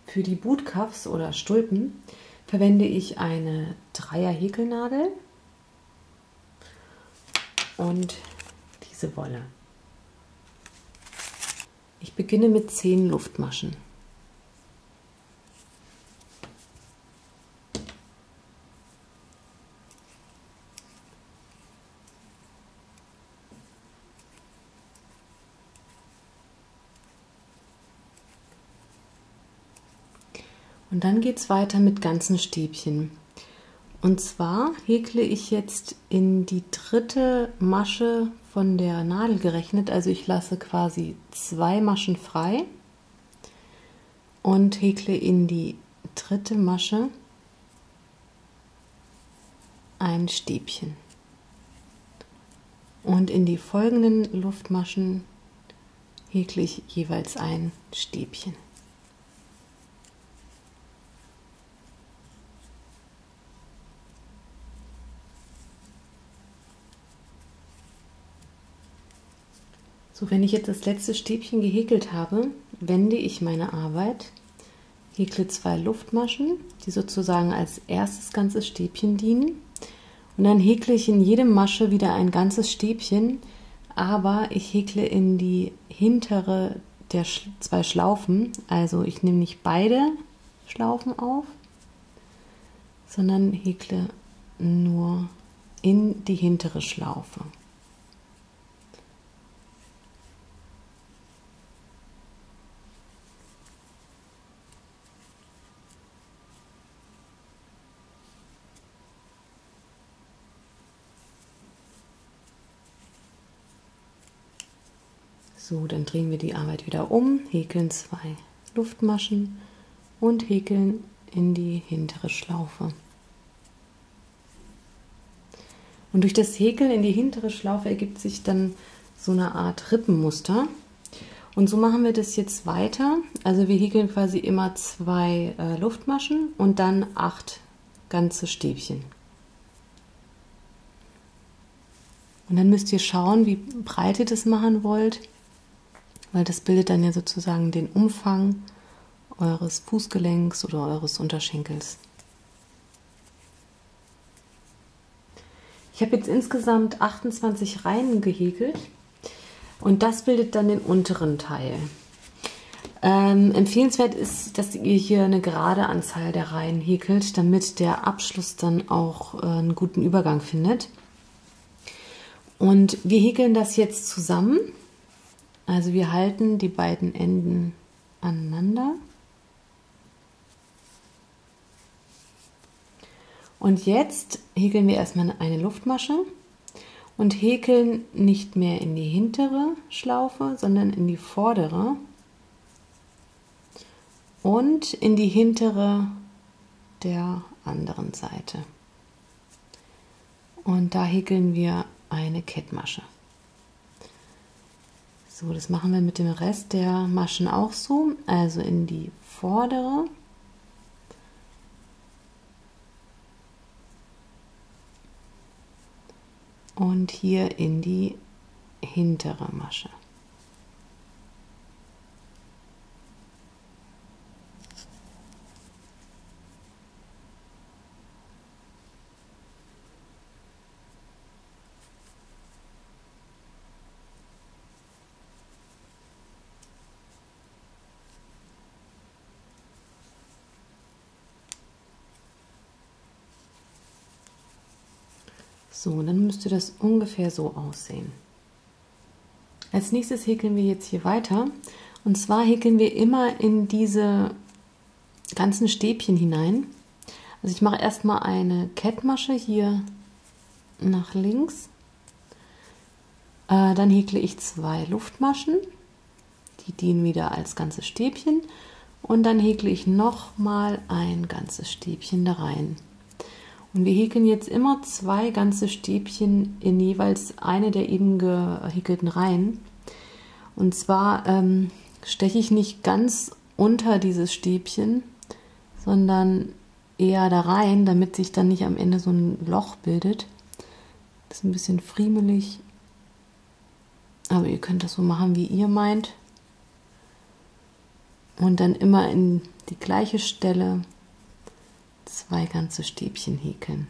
Für die Bootcuffs oder Stulpen verwende ich eine 3er Häkelnadel und diese Wolle. Ich beginne mit 10 Luftmaschen. Und dann geht es weiter mit ganzen Stäbchen. Und zwar häkle ich jetzt in die 3. Masche von der Nadel gerechnet. Also ich lasse quasi 2 Maschen frei und häkle in die 3. Masche ein Stäbchen. Und in die folgenden Luftmaschen häkle ich jeweils ein Stäbchen. So, wenn ich jetzt das letzte Stäbchen gehäkelt habe, wende ich meine Arbeit, häkle 2 Luftmaschen, die sozusagen als erstes ganzes Stäbchen dienen. Und dann häkle ich in jede Masche wieder ein ganzes Stäbchen, aber ich häkle in die hintere der 2 Schlaufen. Also ich nehme nicht beide Schlaufen auf, sondern häkle nur in die hintere Schlaufe. So, dann drehen wir die Arbeit wieder um, häkeln 2 Luftmaschen und häkeln in die hintere Schlaufe. Und durch das Häkeln in die hintere Schlaufe ergibt sich dann so eine Art Rippenmuster. Und so machen wir das jetzt weiter. Also wir häkeln quasi immer 2 Luftmaschen und dann 8 ganze Stäbchen. Und dann müsst ihr schauen, wie breit ihr das machen wollt, weil das bildet dann ja sozusagen den Umfang eures Fußgelenks oder eures Unterschenkels. Ich habe jetzt insgesamt 28 Reihen gehäkelt und das bildet dann den unteren Teil. Empfehlenswert ist, dass ihr hier eine gerade Anzahl der Reihen häkelt, damit der Abschluss dann auch einen guten Übergang findet. Und wir häkeln das jetzt zusammen. Also wir halten die beiden Enden aneinander. Und jetzt häkeln wir erstmal eine Luftmasche und häkeln nicht mehr in die hintere Schlaufe, sondern in die vordere und in die hintere der anderen Seite. Und da häkeln wir eine Kettmasche. So, das machen wir mit dem Rest der Maschen auch so, also in die vordere und hier in die hintere Masche. So, dann müsste das ungefähr so aussehen. Als nächstes häkeln wir jetzt hier weiter. Und zwar häkeln wir immer in diese ganzen Stäbchen hinein. Also ich mache erstmal eine Kettmasche hier nach links. Dann häkle ich 2 Luftmaschen. Die dienen wieder als ganzes Stäbchen. Und dann häkle ich nochmal ein ganzes Stäbchen da rein. Und wir häkeln jetzt immer 2 ganze Stäbchen in jeweils eine der eben gehäkelten Reihen. Und zwar steche ich nicht ganz unter dieses Stäbchen, sondern eher da rein, damit sich dann nicht am Ende so ein Loch bildet. Das ist ein bisschen friemelig, aber ihr könnt das so machen, wie ihr meint. und dann immer in die gleiche Stelle 2 ganze Stäbchen häkeln.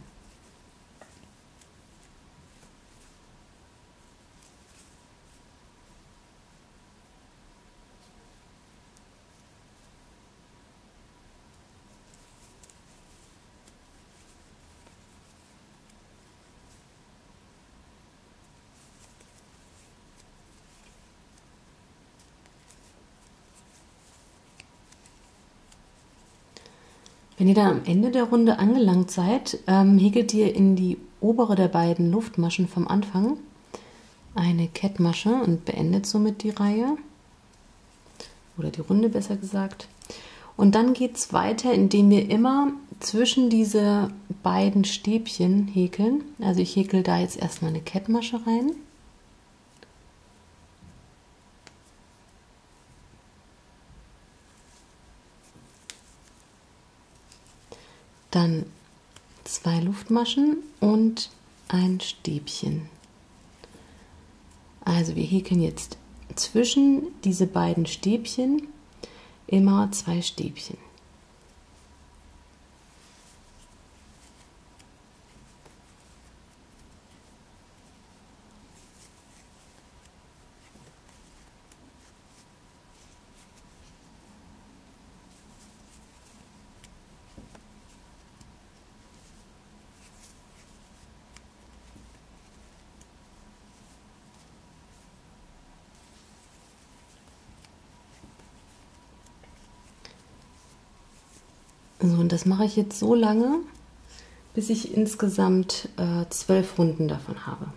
Wenn ihr dann am Ende der Runde angelangt seid, häkelt ihr in die obere der beiden Luftmaschen vom Anfang eine Kettmasche und beendet somit die Reihe oder die Runde besser gesagt. Und dann geht es weiter, indem wir immer zwischen diese beiden Stäbchen häkeln. Also ich häkel da jetzt erstmal eine Kettmasche rein. Dann 2 Luftmaschen und ein Stäbchen. Also wir häkeln jetzt zwischen diese beiden Stäbchen immer 2 Stäbchen. So, und das mache ich jetzt so lange, bis ich insgesamt 12 Runden davon habe.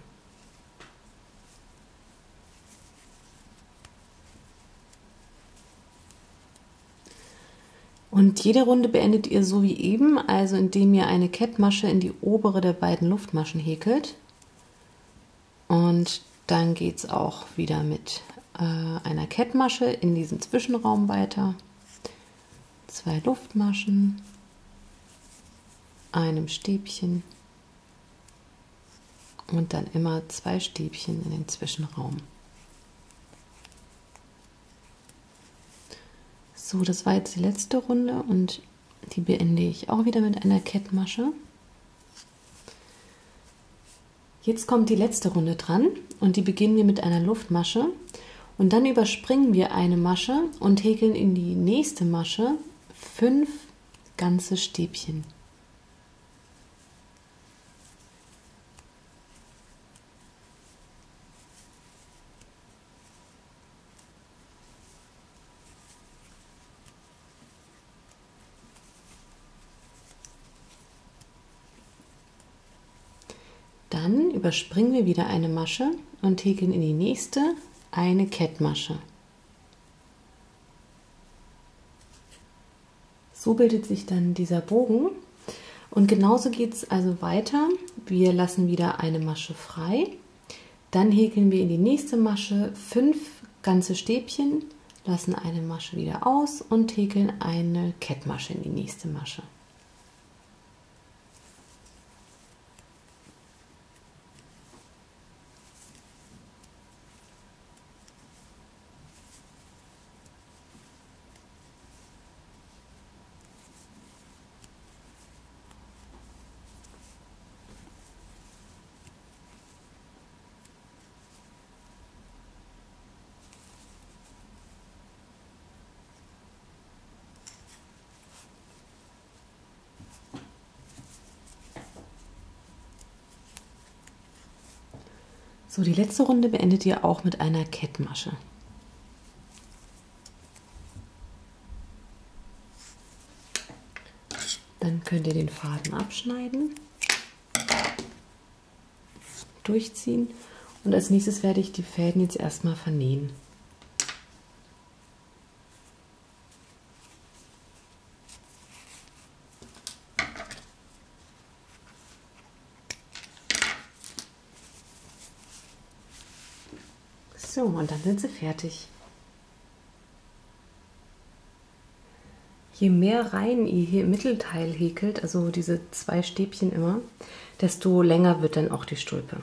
Und jede Runde beendet ihr so wie eben, also indem ihr eine Kettmasche in die obere der beiden Luftmaschen häkelt. Und dann geht es auch wieder mit einer Kettmasche in diesem Zwischenraum weiter. 2 Luftmaschen, einem Stäbchen und dann immer 2 Stäbchen in den Zwischenraum. So, das war jetzt die letzte Runde und die beende ich auch wieder mit einer Kettmasche. Jetzt kommt die letzte Runde dran und die beginnen wir mit einer Luftmasche und dann überspringen wir eine Masche und häkeln in die nächste Masche 5 ganze Stäbchen. Dann überspringen wir wieder eine Masche und häkeln in die nächste eine Kettmasche. So bildet sich dann dieser Bogen und genauso geht es also weiter. Wir lassen wieder eine Masche frei, dann häkeln wir in die nächste Masche 5 ganze Stäbchen, lassen eine Masche wieder aus und häkeln eine Kettmasche in die nächste Masche. So, die letzte Runde beendet ihr auch mit einer Kettmasche. Dann könnt ihr den Faden abschneiden, durchziehen und als nächstes werde ich die Fäden jetzt erstmal vernähen. So, und dann sind sie fertig. Je mehr Reihen ihr hier im Mittelteil häkelt, also diese 2 Stäbchen immer, desto länger wird dann auch die Stulpe.